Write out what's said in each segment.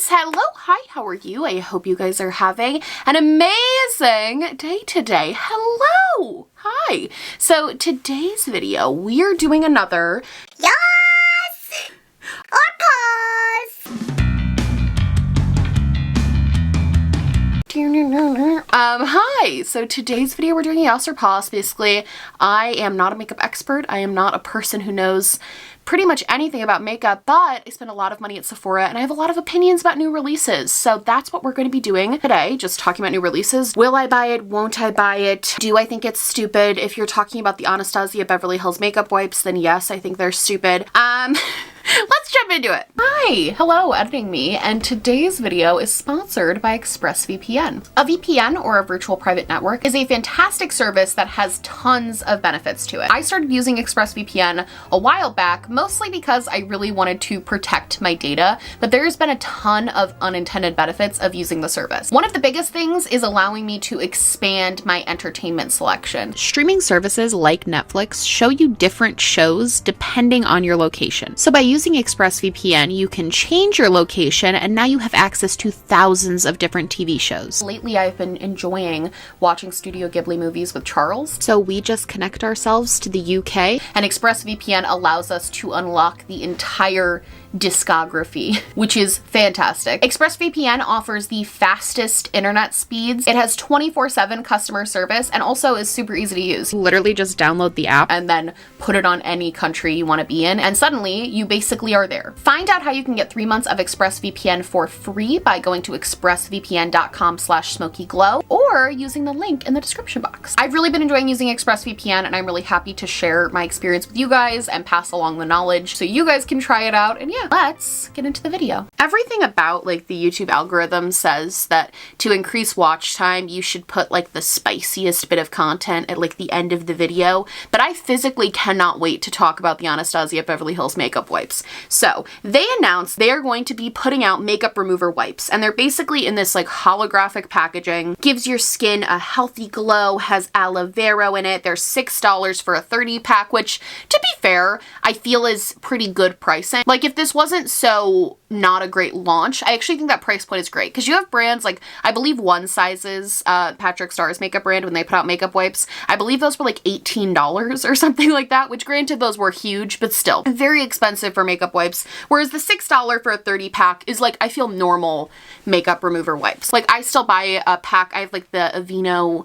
Yes, hello, hi, how are you? I hope you guys are having an amazing day today. Hello, hi. So today's video, we are doing another Yass or pause. Hi. So today's video, we're doing a Yass or pause. Basically, I am not a makeup expert. I am not a person who knows pretty much anything about makeup, but I spend a lot of money at Sephora and I have a lot of opinions about new releases. So that's what we're going to be doing today, just talking about new releases. Will I buy it? Won't I buy it? Do I think it's stupid? If you're talking about the Anastasia Beverly Hills makeup wipes, then yes, I think they're stupid. Let's jump into it. Hi, hello, editing me, and today's video is sponsored by ExpressVPN. A VPN, or a virtual private network, is a fantastic service that has tons of benefits to it. I started using ExpressVPN a while back, mostly because I really wanted to protect my data, but there's been a ton of unintended benefits of using the service. One of the biggest things is allowing me to expand my entertainment selection. Streaming services like Netflix show you different shows depending on your location. So by using ExpressVPN, you can change your location and now you have access to thousands of different TV shows. Lately, I've been enjoying watching Studio Ghibli movies with Charles. So we just connect ourselves to the UK, and ExpressVPN allows us to unlock the entire discography, which is fantastic. ExpressVPN offers the fastest internet speeds. It has 24/7 customer service and also is super easy to use. You literally just download the app and then put it on any country you want to be in, and suddenly you basically are there. Find out how you can get 3 months of ExpressVPN for free by going to expressvpn.com/smokyglow or using the link in the description box. I've really been enjoying using ExpressVPN and I'm really happy to share my experience with you guys and pass along the knowledge so you guys can try it out. And yeah, let's get into the video. Everything about like the YouTube algorithm says that to increase watch time, you should put like the spiciest bit of content at like the end of the video, but I physically cannot wait to talk about the Anastasia Beverly Hills makeup wipes. So they announced they are going to be putting out makeup remover wipes, and they're basically in this like holographic packaging, gives your skin a healthy glow, has aloe vera in it. They're $6 for a 30 pack, which to be fair, I feel is pretty good pricing. Like if this wasn't so not a great launch, I actually think that price point is great because you have brands like, I believe One Size's Patrick Starr's makeup brand, when they put out makeup wipes, I believe those were like $18 or something like that, which granted those were huge, but still very expensive for makeup wipes. Whereas the $6 for a 30 pack is like, I feel normal makeup remover wipes. Like I still buy a pack. I have like the Aveeno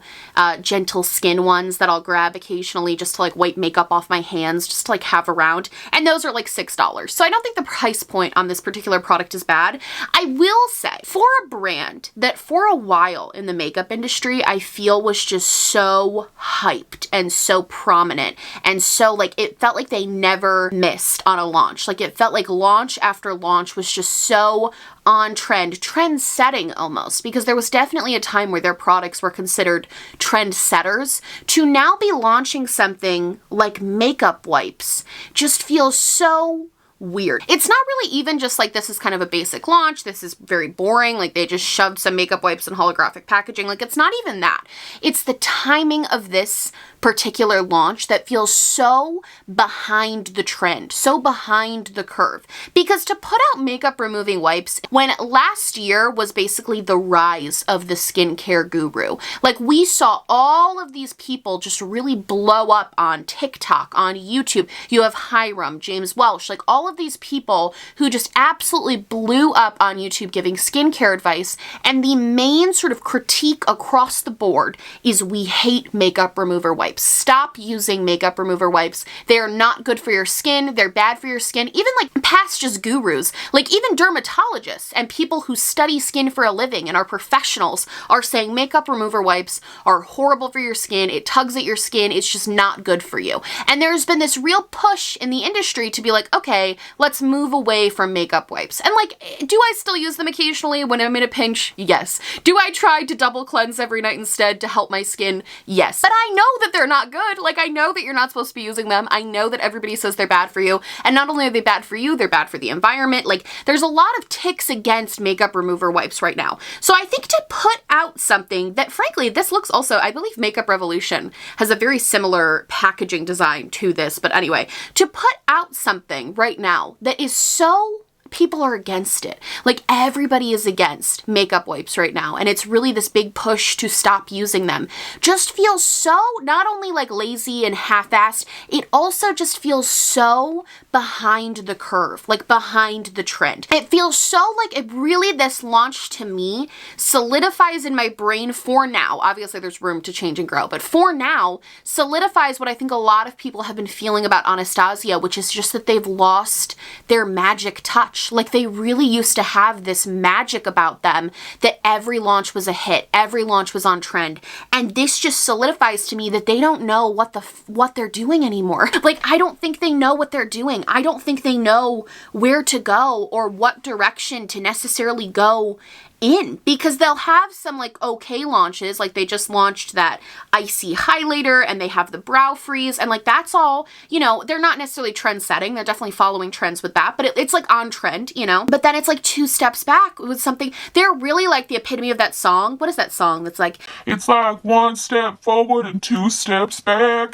gentle skin ones that I'll grab occasionally just to like wipe makeup off my hands, just to like have around. And those are like $6. So I don't think the price point on this particular product is bad. I will say, for a brand that for a while in the makeup industry, I feel was just so hyped and so prominent and so like, it felt like they never missed on a launch. Like it felt like launch after launch was just so on trend setting almost, because there was definitely a time where their products were considered trend setters. To now be launching something like makeup wipes just feels so weird. It's not really even just like this is kind of a basic launch, this is very boring, like they just shoved some makeup wipes in holographic packaging. Like it's not even that. It's the timing of this particular launch that feels so behind the trend, so behind the curve. Because to put out makeup removing wipes when last year was basically the rise of the skincare guru, like we saw all of these people just really blow up on TikTok, on YouTube. You have Hiram, James Welsh, like all of these people who just absolutely blew up on YouTube giving skincare advice, and the main sort of critique across the board is we hate makeup remover wipes. Stop using makeup remover wipes. They are not good for your skin. They're bad for your skin. Even like past just gurus, like even dermatologists and people who study skin for a living and are professionals are saying makeup remover wipes are horrible for your skin. It tugs at your skin. It's just not good for you. And there's been this real push in the industry to be like, okay, let's move away from makeup wipes. And like, do I still use them occasionally when I'm in a pinch? Yes. Do I try to double cleanse every night instead to help my skin? Yes. But I know that they're not good. Like I know that you're not supposed to be using them. I know that everybody says they're bad for you. And not only are they bad for you, they're bad for the environment. Like there's a lot of ticks against makeup remover wipes right now. So I think to put out something that frankly, this looks also, I believe Makeup Revolution has a very similar packaging design to this. But anyway, to put out something right now that is so people are against it. Like everybody is against makeup wipes right now. And it's really this big push to stop using them. Just feels so not only like lazy and half-assed, it also just feels so behind the curve, like behind the trend. It feels so like it really, this launch to me solidifies in my brain for now. Obviously there's room to change and grow, but for now solidifies what I think a lot of people have been feeling about Anastasia, which is just that they've lost their magic touch. Like they really used to have this magic about them that every launch was a hit, every launch was on trend. And this just solidifies to me that they don't know what they're doing anymore. Like I don't think they know what they're doing. I don't think they know where to go or what direction to necessarily go in, because they'll have some like okay launches, like they just launched that icy highlighter and they have the brow freeze, and like that's all, you know, they're not necessarily trend setting, they're definitely following trends with that, but it's like on trend, you know, but then it's like 2 steps back with something. They're really like the epitome of that song. What is that song that's like, it's like 1 step forward and 2 steps back.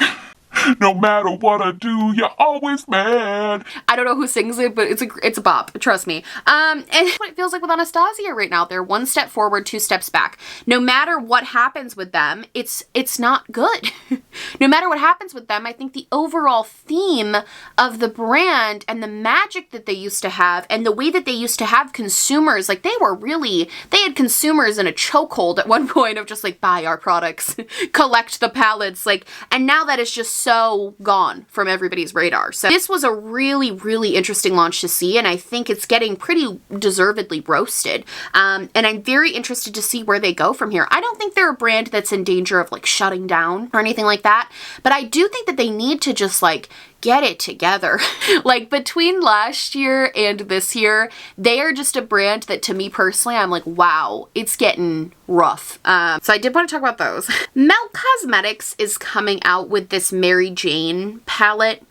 No matter what I do, you're always mad. I don't know who sings it, but it's a bop, trust me. And what it feels like with Anastasia right now. They're 1 step forward, 2 steps back. No matter what happens with them, it's not good. No matter what happens with them, I think the overall theme of the brand and the magic that they used to have and the way that they used to have consumers, like they had consumers in a chokehold at one point of just like, buy our products, collect the palettes, like, and now that is just so gone from everybody's radar. So this was a really, really interesting launch to see, and I think it's getting pretty deservedly roasted. And I'm very interested to see where they go from here. I don't think they're a brand that's in danger of like shutting down or anything like that, but I do think that they need to just like get it together. Like between last year and this year, they are just a brand that to me personally, I'm like, wow, it's getting rough. So I did want to talk about those. Melt Cosmetics is coming out with this Mary Jane palette.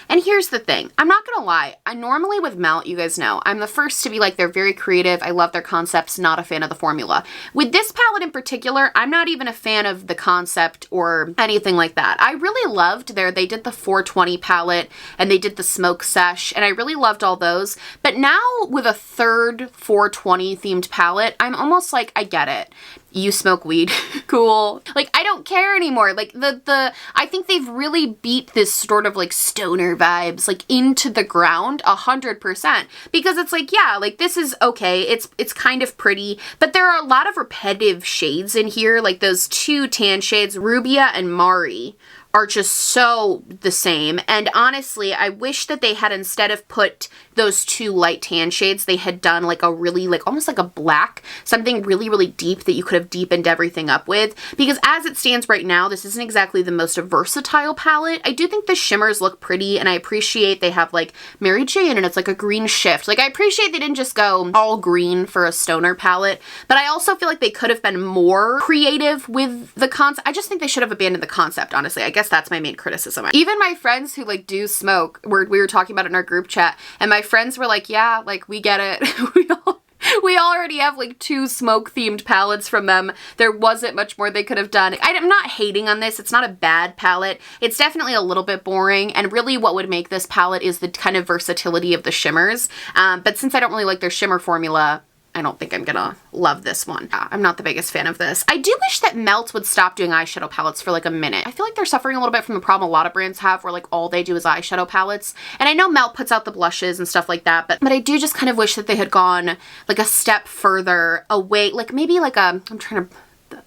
And here's the thing, I'm not gonna lie, I normally with Melt, you guys know, I'm the first to be like, they're very creative, I love their concepts, not a fan of the formula. With this palette in particular, I'm not even a fan of the concept or anything like that. I really loved they did the 420 palette and they did the Smoke Sesh, and I really loved all those. But now with a third 420 themed palette, I'm almost like, I get it. You smoke weed, cool. Like, I don't care anymore. Like, I think they've really beat this sort of like stoner vibes, like into the ground 100%. Because it's like, yeah, like this is okay. It's kind of pretty, but there are a lot of repetitive shades in here. Like those 2 tan shades, Rubia and Mari, are just so the same. And honestly, I wish that they had, instead of put those 2 light tan shades, they had done like a really like almost like a black, something really, really deep that you could have deepened everything up with. Because as it stands right now, this isn't exactly the most versatile palette. I do think the shimmers look pretty, and I appreciate they have like Mary Jane and it's like a green shift. Like I appreciate they didn't just go all green for a stoner palette, but I also feel like they could have been more creative with the concept. I just think they should have abandoned the concept, honestly. I guess that's my main criticism. Even my friends who like do smoke, we were talking about it in our group chat, and my friends were like, yeah, like we get it. We already have like 2 smoke themed palettes from them. There wasn't much more they could have done. I'm not hating on this. It's not a bad palette. It's definitely a little bit boring, and really what would make this palette is the kind of versatility of the shimmers. But since I don't really like their shimmer formula, I don't think I'm gonna love this one. I'm not the biggest fan of this. I do wish that Melt would stop doing eyeshadow palettes for like a minute. I feel like they're suffering a little bit from the problem a lot of brands have, where like all they do is eyeshadow palettes. And I know Melt puts out the blushes and stuff like that, but I do just kind of wish that they had gone like a step further away. Like maybe like I'm trying to,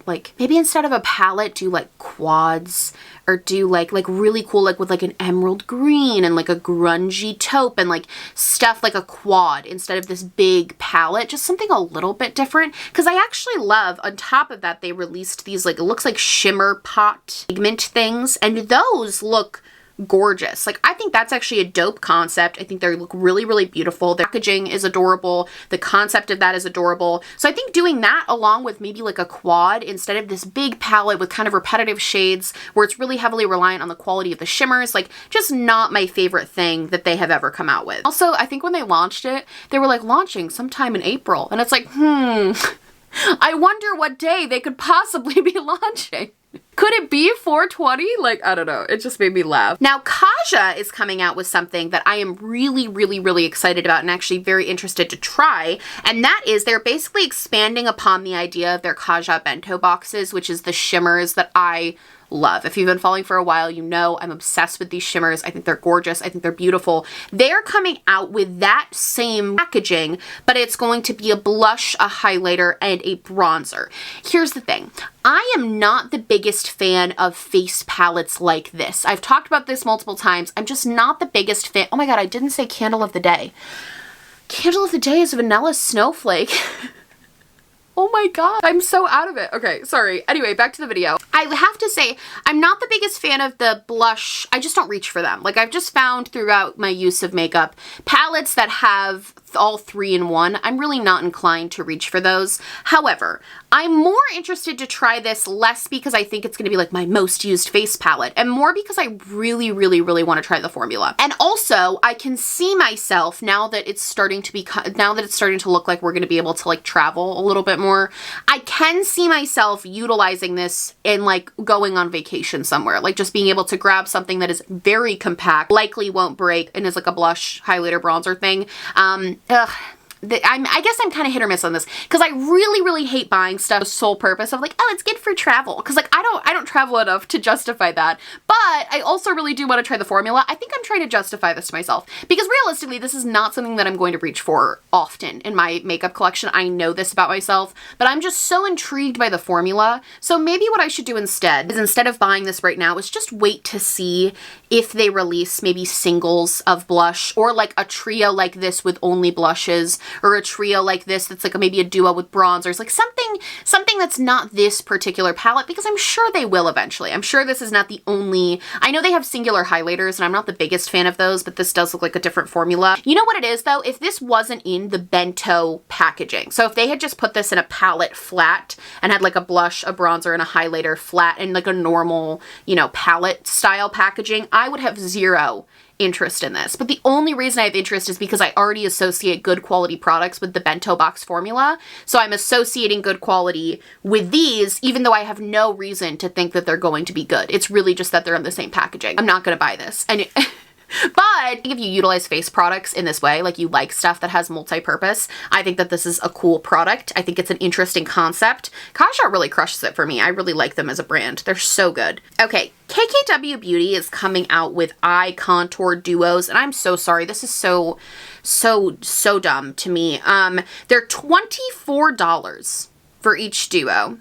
like maybe instead of a palette, do like quads, or do like really cool, like with like an emerald green and like a grungy taupe and like stuff like a quad instead of this big palette. Just something a little bit different, because I actually love, on top of that, they released these like, it looks like shimmer pot pigment things, and those look gorgeous. Like, I think that's actually a dope concept. I think they look really, really beautiful. The packaging is adorable. The concept of that is adorable. So I think doing that along with maybe like a quad instead of this big palette with kind of repetitive shades where it's really heavily reliant on the quality of the shimmers, like just not my favorite thing that they have ever come out with. Also, I think when they launched it, they were like launching sometime in April, and it's like, I wonder what day they could possibly be launching. Could it be 420? Like, I don't know. It just made me laugh. Now, Kaja is coming out with something that I am really excited about and actually very interested to try. And that is they're basically expanding upon the idea of their Kaja bento boxes, which is the shimmers that I love. If you've been following for a while, you know I'm obsessed with these shimmers. I think they're gorgeous. I think they're beautiful. They're coming out with that same packaging, but it's going to be a blush, a highlighter, and a bronzer. Here's the thing. I am not the biggest fan of face palettes like this. I've talked about this multiple times. I'm just not the biggest fan. Oh my god, I didn't say candle of the day. Candle of the day is Vanilla Snowflake. Oh my god, I'm so out of it. Okay, sorry. Anyway, back to the video. I have to say, I'm not the biggest fan of the blush. I just don't reach for them. Like, I've just found throughout my use of makeup, palettes that have all 3 in 1, I'm really not inclined to reach for those. However, I'm more interested to try this less because I think it's going to be like my most used face palette and more because I really want to try the formula. And also, I can see myself now that it's starting to look like we're going to be able to like travel a little bit more. I can see myself utilizing this in like going on vacation somewhere, like just being able to grab something that is very compact, likely won't break, and is like a blush, highlighter, bronzer thing. I guess I'm kind of hit or miss on this because I really hate buying stuff with the sole purpose of like, oh, it's good for travel. Because like I don't travel enough to justify that. But I also really do want to try the formula. I think I'm trying to justify this to myself because realistically, this is not something that I'm going to reach for often in my makeup collection. I know this about myself, but I'm just so intrigued by the formula. So maybe what I should do instead is instead of buying this right now is just wait to see if they release maybe singles of blush or like a trio like this with only blushes, or a trio like this that's like maybe a duo with bronzers, like something that's not this particular palette, because I'm sure they will eventually. I'm sure this is not the only, I know they have singular highlighters and I'm not the biggest fan of those, but this does look like a different formula. You know what it is though? If this wasn't in the bento packaging, so if they had just put this in a palette flat and had like a blush, a bronzer, and a highlighter flat and like a normal, you know, palette style packaging, I would have zero interest in this. But the only reason I have interest is because I already associate good quality products with the bento box formula. So I'm associating good quality with these, even though I have no reason to think that they're going to be good. It's really just that they're in the same packaging. I'm not going to buy this. And but if you utilize face products in this way, like you like stuff that has multi-purpose, I think that this is a cool product. I think it's an interesting concept. Kaja really crushes it for me. I really like them as a brand. They're so good. Okay, KKW Beauty is coming out with eye contour duos, and I'm so sorry. This is so dumb to me. They're $24 for each duo.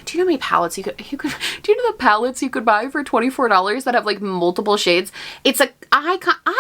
Do you know how many palettes do you know the palettes you could buy for $24 that have like multiple shades? It's a eye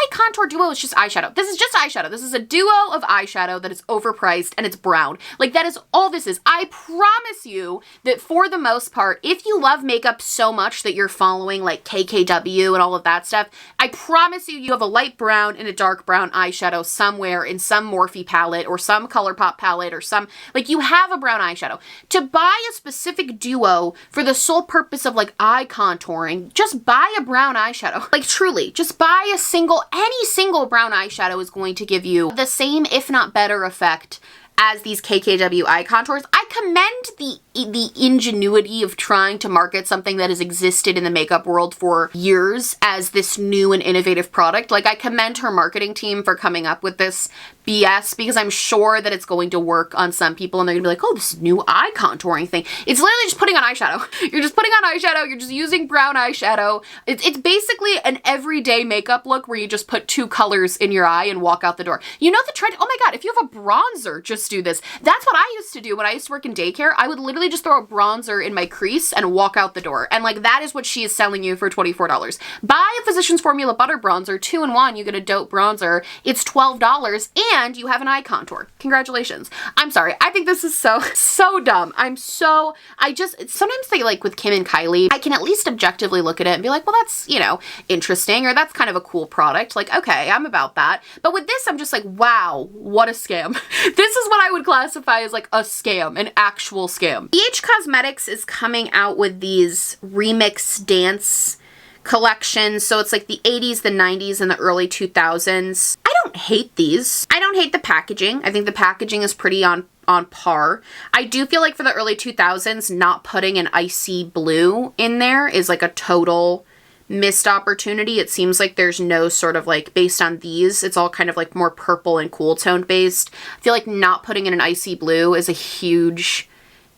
contour duo. It's just eyeshadow. This is just eyeshadow. This is a duo of eyeshadow that is overpriced and it's brown. Like that is all this is. I promise you that for the most part, if you love makeup so much that you're following like KKW and all of that stuff, I promise you have a light brown and a dark brown eyeshadow somewhere in some Morphe palette or some ColourPop palette or some, like you have a brown eyeshadow. To buy a specific duo for the sole purpose of like eye contouring, just buy a brown eyeshadow. Like truly, just buy any single brown eyeshadow is going to give you the same, if not better effect as these KKW eye contours. I commend the ingenuity of trying to market something that has existed in the makeup world for years as this new and innovative product. Like I commend her marketing team for coming up with this BS, because I'm sure that it's going to work on some people and they're gonna be like, oh, this new eye contouring thing. It's literally just putting on eyeshadow. You're just putting on eyeshadow, you're just using brown eyeshadow. It's basically an everyday makeup look where you just put 2 colors in your eye and walk out the door. You know the trend, oh my god, if you have a bronzer, just do this. That's what I used to do when I used to work in daycare. I would literally just throw a bronzer in my crease and walk out the door. And like that is what she is selling you for $24. Buy a Physicians Formula Butter Bronzer, 2-in-1, you get a dope bronzer. It's $12 and you have an eye contour. Congratulations. I'm sorry. I think this is so dumb. Sometimes they like with Kim and Kylie, I can at least objectively look at it and be like, well, that's, you know, interesting, or that's kind of a cool product. Like, okay, I'm about that. But with this, I'm just like, wow, what a scam. This is what I would classify as like a scam, an actual scam. ABH Cosmetics is coming out with these remix dance collections. So it's like the 80s, the 90s, and the early 2000s. I don't hate these. I don't hate the packaging. I think the packaging is pretty on on par. I do feel like for the early 2000s, not putting an icy blue in there is like a total missed opportunity. It seems like there's no sort of like, based on these, it's all kind of like more purple and cool tone based. I feel like not putting in an icy blue is a huge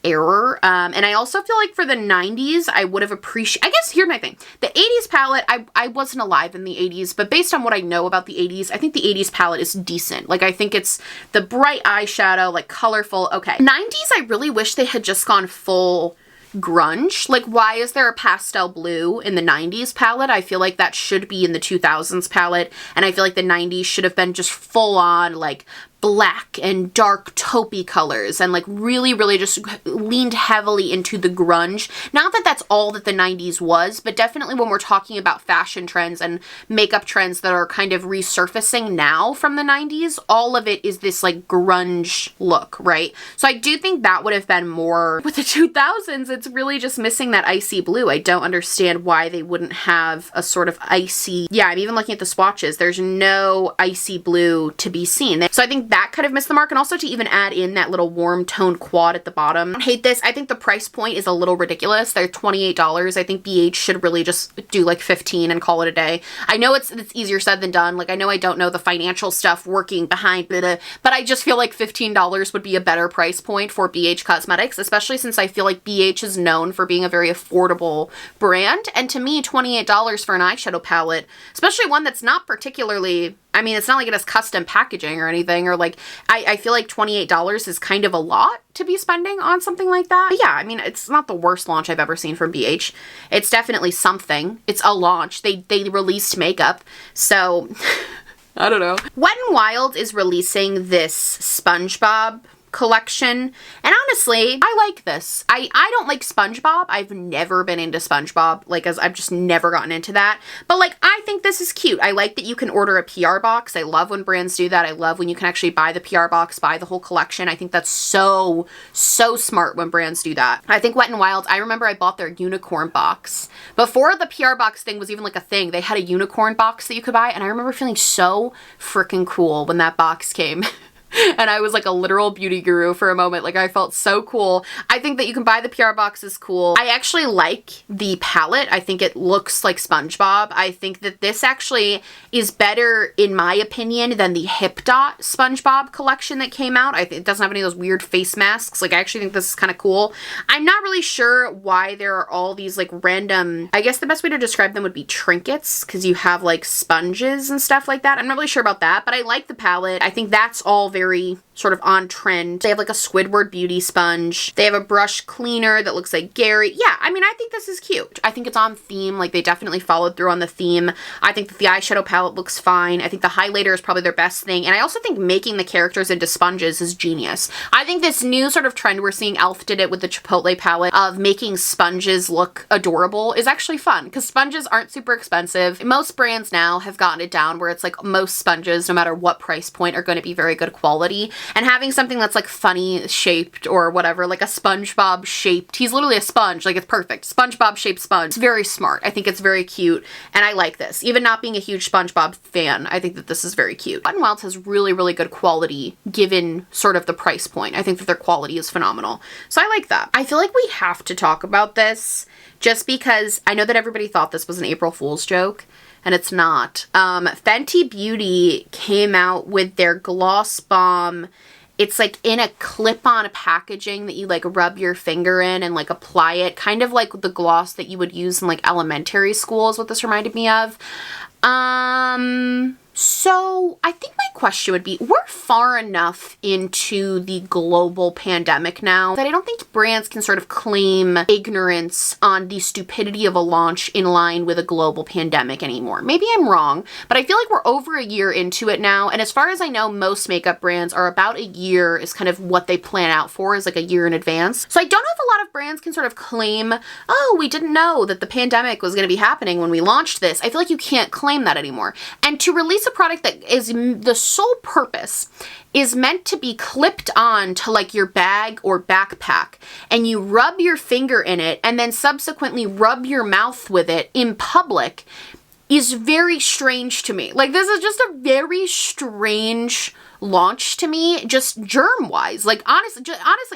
error. And I also feel like for the 90s, I would have appreciated, I guess here's my thing. The 80s palette, I wasn't alive in the 80s, but based on what I know about the 80s, I think the 80s palette is decent. Like, I think it's the bright eyeshadow, like colorful. Okay. 90s, I really wish they had just gone full grunge. Like, why is there a pastel blue in the 90s palette? I feel like that should be in the 2000s palette, and I feel like the 90s should have been just full on like black and dark taupey colors and like really just leaned heavily into the grunge. Not that that's all that the 90s was, but definitely when we're talking about fashion trends and makeup trends that are kind of resurfacing now from the 90s, all of it is this like grunge look, right? So I do think that would have been more. With the 2000s, it's really just missing that icy blue. I don't understand why they wouldn't have a sort of icy, yeah, I'm even looking at the swatches. There's no icy blue to be seen. So I think that could have missed the mark, and also to even add in that little warm tone quad at the bottom. I hate this. I think the price point is a little ridiculous. They're $28. I think BH should really just do like 15 and call it a day. I know it's easier said than done. Like, I know I don't know the financial stuff working behind it, but I just feel like $15 would be a better price point for BH Cosmetics, especially since I feel like BH is known for being a very affordable brand. And to me, $28 for an eyeshadow palette, especially one that's not particularly, I mean, it's not like it has custom packaging or anything, or like, I feel like $28 is kind of a lot to be spending on something like that. But yeah, I mean, it's not the worst launch I've ever seen from BH. It's definitely something. It's a launch. They released makeup, so I don't know. Wet n Wild is releasing this SpongeBob collection, and honestly, I like this. I don't like SpongeBob. I've never been into SpongeBob, like, as I've just never gotten into that, but like, I think this is cute. I like that you can order a PR box. I love when brands do that. I love when you can actually buy the PR box, buy the whole collection. I think that's so smart when brands do that. I think Wet n Wild, I remember I bought their unicorn box. Before the PR box thing was even like a thing, they had a unicorn box that you could buy, and I remember feeling so freaking cool when that box came. And I was like a literal beauty guru for a moment. Like, I felt so cool. I think that you can buy the PR box is cool. I actually like the palette. I think it looks like SpongeBob. I think that this actually is better, in my opinion, than the Hip Dot SpongeBob collection that came out. It doesn't have any of those weird face masks. Like, I actually think this is kind of cool. I'm not really sure why there are all these like random, I guess the best way to describe them would be trinkets, because you have like sponges and stuff like that. I'm not really sure about that, but I like the palette. I think that's all very sort of on trend. They have like a Squidward beauty sponge. They have a brush cleaner that looks like Gary. Yeah, I mean, I think this is cute. I think it's on theme. Like, they definitely followed through on the theme. I think that the eyeshadow palette looks fine. I think the highlighter is probably their best thing. And I also think making the characters into sponges is genius. I think this new sort of trend we're seeing, e.l.f. did it with the Chipotle palette, of making sponges look adorable, is actually fun, because sponges aren't super expensive. Most brands now have gotten it down where it's like most sponges, no matter what price point, are going to be very good quality. And having something that's like funny shaped or whatever, like a SpongeBob shaped, he's literally a sponge, like, it's perfect. SpongeBob shaped sponge. It's very smart. I think it's very cute, and I like this. Even not being a huge SpongeBob fan, I think that this is very cute. Wet n Wild has really good quality given sort of the price point. I think that their quality is phenomenal. So I like that. I feel like we have to talk about this just because I know that everybody thought this was an April Fool's joke, and it's not. Fenty Beauty came out with their Gloss Bomb. It's like in a clip-on packaging that you like rub your finger in and like apply it, kind of like the gloss that you would use in like elementary school is what this reminded me of. So I think my question would be, we're far enough into the global pandemic now that I don't think brands can sort of claim ignorance on the stupidity of a launch in line with a global pandemic anymore. Maybe I'm wrong, but I feel like we're over a year into it now. And as far as I know, most makeup brands are about a year is kind of what they plan out for, is like a year in advance. So I don't know if a lot of brands can sort of claim, oh, we didn't know that the pandemic was going to be happening when we launched this. I feel like you can't claim that anymore. And to release a product that is the sole purpose is meant to be clipped on to like your bag or backpack, and you rub your finger in it and then subsequently rub your mouth with it in public, is very strange to me. Like, this is just a very strange launch to me, just germ-wise. Like, honestly,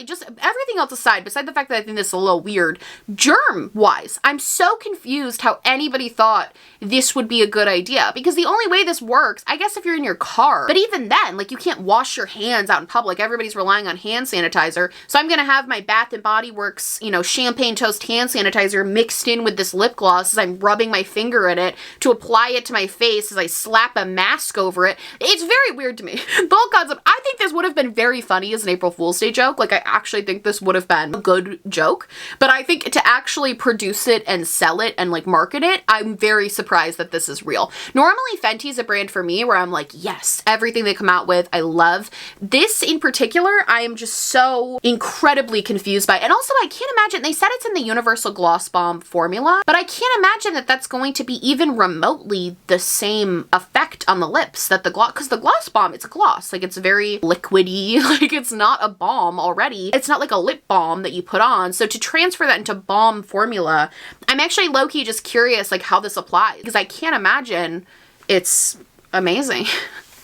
just everything else aside, beside the fact that I think this is a little weird, germ-wise, I'm so confused how anybody thought this would be a good idea. Because the only way this works, I guess if you're in your car, but even then, like, you can't wash your hands out in public. Everybody's relying on hand sanitizer. So I'm gonna have my Bath & Body Works, you know, champagne toast hand sanitizer mixed in with this lip gloss as I'm rubbing my finger in it to apply it to my face as I slap a mask over it. It's very weird to me. The whole concept, I think this would have been very funny as an April Fool's Day joke. Like, I actually think this would have been a good joke, but I think to actually produce it and sell it and like market it, I'm very surprised that this is real. Normally Fenty is a brand for me where I'm like, yes, everything they come out with, I love. This in particular, I am just so incredibly confused by. And also I can't imagine, they said it's in the Universal Gloss Bomb formula, but I can't imagine that that's going to be even remotely the same effect on the lips that the gloss, because the gloss bomb, it's a gloss, like it's very liquidy, like it's not a balm already. It's not like a lip balm that you put on. So to transfer that into balm formula, I'm actually low-key just curious like how this applies, because I can't imagine it's amazing.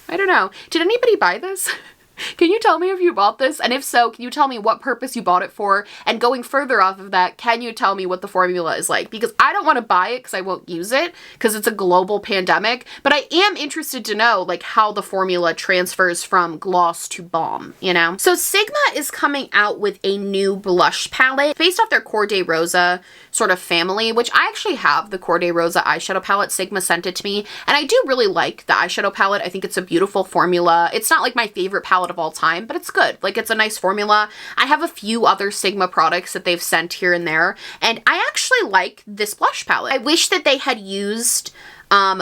I don't know. Did anybody buy this? Can you tell me if you bought this? And if so, can you tell me what purpose you bought it for? And going further off of that, can you tell me what the formula is like? Because I don't want to buy it because I won't use it because it's a global pandemic, but I am interested to know like how the formula transfers from gloss to balm, you know? So Sigma is coming out with a new blush palette based off their Corday Rosa sort of family, which I actually have the Corday Rosa eyeshadow palette. Sigma sent it to me, and I do really like the eyeshadow palette. I think it's a beautiful formula. It's not like my favorite palette of all time, but it's good. Like, it's a nice formula. I have a few other Sigma products that they've sent here and there, and I actually like this blush palette. I wish that they had used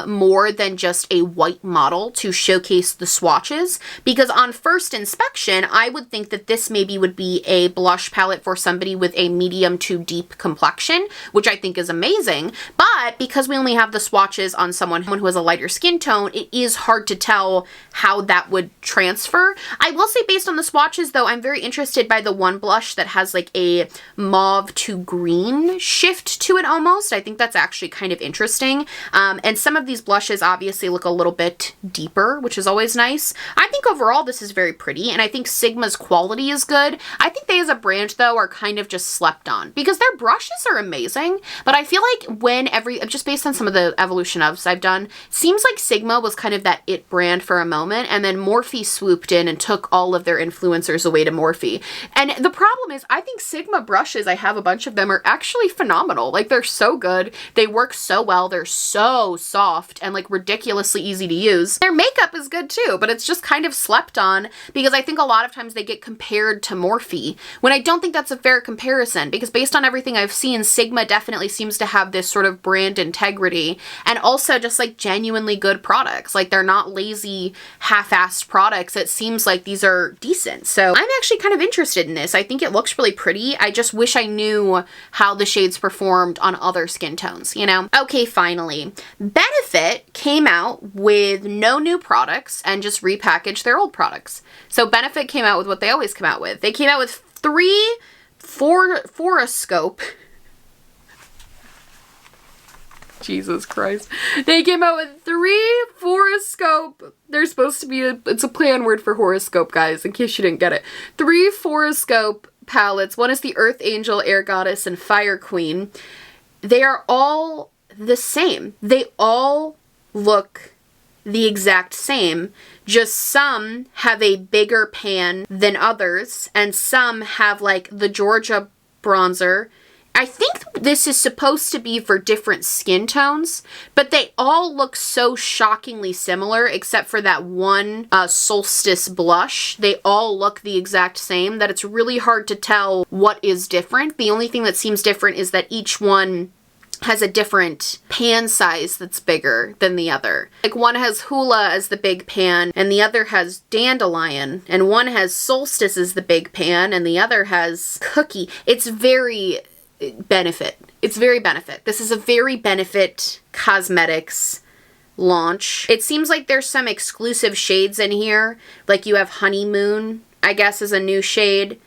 more than just a white model to showcase the swatches, because on first inspection, I would think that this maybe would be a blush palette for somebody with a medium to deep complexion, which I think is amazing. But because we only have the swatches on someone who has a lighter skin tone, it is hard to tell how that would transfer. I will say based on the swatches though, I'm very interested by the one blush that has like a mauve to green shift to it almost. I think that's actually kind of interesting. And some of these blushes obviously look a little bit deeper, which is always nice. I think overall this is very pretty, and I think Sigma's quality is good. I think they as a brand though are kind of just slept on because their brushes are amazing, but I feel like just based on some of the evolution ofs I've done, seems like Sigma was kind of that it brand for a moment, and then Morphe swooped in and took all of their influencers away to Morphe. And the problem is I think Sigma brushes, I have a bunch of them, are actually phenomenal. Like, they're so good. They work so well. They're so soft and like ridiculously easy to use. Their makeup is good too, but it's just kind of slept on because I think a lot of times they get compared to Morphe when I don't think that's a fair comparison, because based on everything I've seen, Sigma definitely seems to have this sort of brand integrity and also just like genuinely good products. Like, they're not lazy half-assed products. It seems like these are decent. So I'm actually kind of interested in this. I think it looks really pretty. I just wish I knew how the shades performed on other skin tones, you know? Okay, finally. Benefit came out with no new products and just repackaged their old products. So Benefit came out with what they always come out with. They came out with 3 Foroscope. Jesus Christ. They came out with 3 Foroscope. They're supposed to be it's a play on word for horoscope, guys, in case you didn't get it. 3 Foroscope palettes. One is the Earth Angel, Air Goddess, and Fire Queen. They are all the same. They all look the exact same, just some have a bigger pan than others, and some have like the Georgia bronzer. I think this is supposed to be for different skin tones, but they all look so shockingly similar except for that one Solstice blush. They all look the exact same that it's really hard to tell what is different. The only thing that seems different is that each one has a different pan size that's bigger than the other. Like, one has Hula as the big pan and the other has Dandelion, and one has Solstice as the big pan and the other has Cookie. It's very Benefit. It's very Benefit. This is a very Benefit Cosmetics launch. It seems like there's some exclusive shades in here. Like, you have Honeymoon, I guess, is a new shade.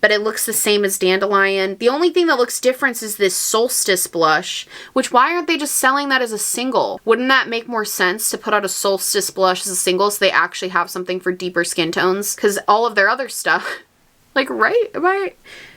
but it looks the same as Dandelion. The only thing that looks different is this Solstice blush, which why aren't they just selling that as a single? Wouldn't that make more sense to put out a Solstice blush as a single so they actually have something for deeper skin tones? Because all of their other stuff, like, right? Am I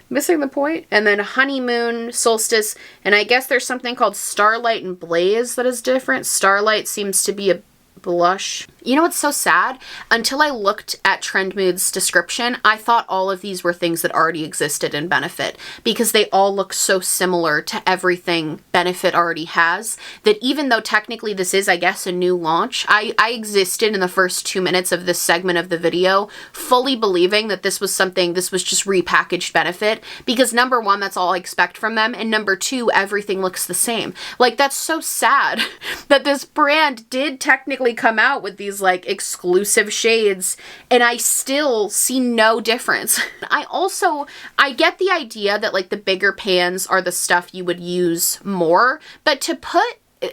missing the point? And then Honeymoon, Solstice, and I guess there's something called Starlight and Blaze that is different. Starlight seems to be a blush. You know what's so sad? Until I looked at Trend Mood's description, I thought all of these were things that already existed in Benefit because they all look so similar to everything Benefit already has that even though technically this is, I guess, a new launch, I existed in the first 2 minutes of this segment of the video fully believing that this was just repackaged Benefit because number one, that's all I expect from them, and number two, everything looks the same. Like, that's so sad that this brand did technically come out with these like exclusive shades and I still see no difference. I get the idea that like the bigger pans are the stuff you would use more, but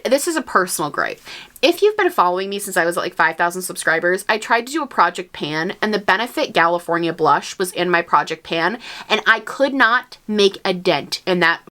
this is a personal gripe. If you've been following me since I was at like 5,000 subscribers, I tried to do a project pan and the Benefit California blush was in my project pan and I could not make a dent in that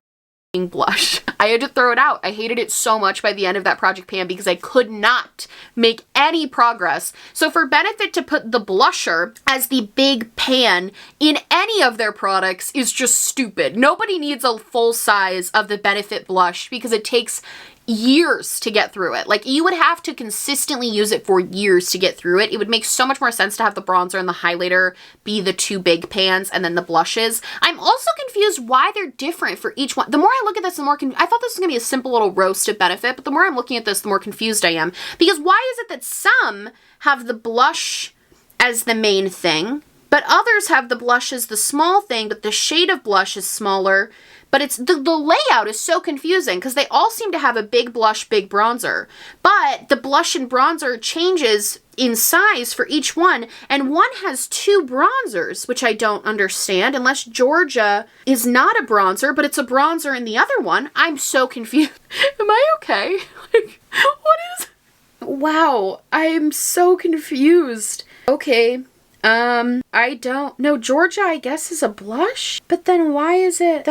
blush. I had to throw it out. I hated it so much by the end of that project pan because I could not make any progress. So for Benefit to put the blusher as the big pan in any of their products is just stupid. Nobody needs a full size of the Benefit blush because it takes years to get through it. Like, you would have to consistently use it for years to get through it. It would make so much more sense to have the bronzer and the highlighter be the two big pans and then the blushes. I'm also confused why they're different for each one. The more I look at this, the more I thought this was gonna be a simple little roast of Benefit, but the more I'm looking at this, the more confused I am. Because why is it that some have the blush as the main thing, but others have the blush as the small thing, but the shade of blush is smaller? But it's the layout is so confusing because they all seem to have a big blush, big bronzer. But the blush and bronzer changes in size for each one. And one has two bronzers, which I don't understand unless Georgia is not a bronzer, but it's a bronzer in the other one. I'm so confused. Am I okay? Like, what is... Wow, I'm so confused. Okay. I don't know. Georgia, I guess, is a blush, but then why is it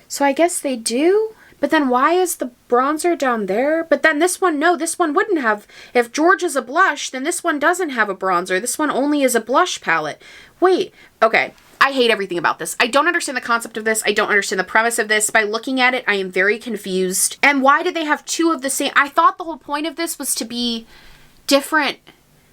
so I guess they do, but then why is the bronzer down there? But then this one, no, this one wouldn't have. If Georgia's a blush, then this one doesn't have a bronzer. This one only is a blush palette. Wait, okay. I hate everything about this. I don't understand the concept of this. I don't understand the premise of this. By looking at it, I am very confused. And why did they have two of the same? I thought the whole point of this was to be different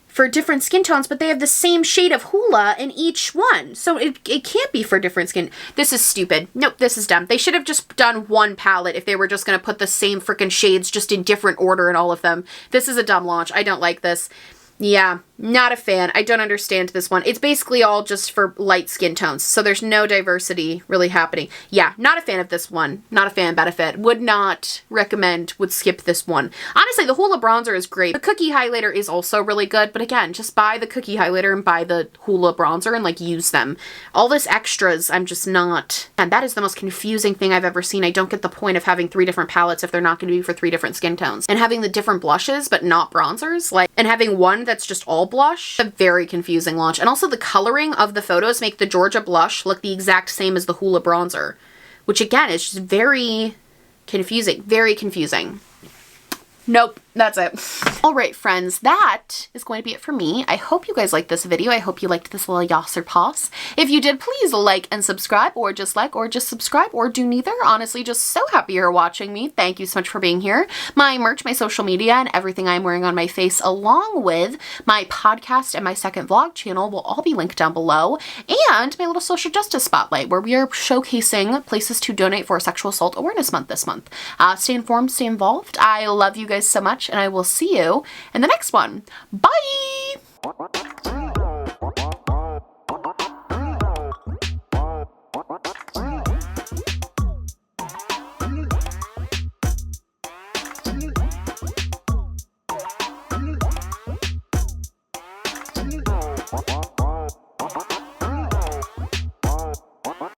for different skin tones, but they have the same shade of Hoola in each one. So it can't be for different skin. This is stupid. Nope, this is dumb. They should have just done one palette if they were just gonna put the same freaking shades just in different order in all of them. This is a dumb launch. I don't like this. Yeah, not a fan. I don't understand this one. It's basically all just for light skin tones, so there's no diversity really happening. Yeah, not a fan of this one. Not a fan of Benefit. Would not recommend, would skip this one. Honestly, the Hoola bronzer is great. The cookie highlighter is also really good, but again, just buy the cookie highlighter and buy the Hoola bronzer and like use them. All this extras, I'm just not. And that is the most confusing thing I've ever seen. I don't get the point of having 3 different palettes if they're not going to be for 3 different skin tones. And having the different blushes, but not bronzers, like, and having one that's just all blush. A very confusing launch. And also the coloring of the photos make the Georgia blush look the exact same as the Hoola bronzer, which again is just very confusing. Very confusing. Nope, that's it. All right, friends, that is going to be it for me. I hope you guys liked this video. I hope you liked this little Yass or Pass. If you did, please like and subscribe, or just subscribe, or do neither. Honestly, just so happy you're watching me. Thank you so much for being here. My merch, my social media, and everything I'm wearing on my face, along with my podcast and my second vlog channel, will all be linked down below. And my little social justice spotlight, where we are showcasing places to donate for Sexual Assault Awareness Month this month. Stay informed, stay involved. I love you guys so much, and I will see you in the next one. Bye! What?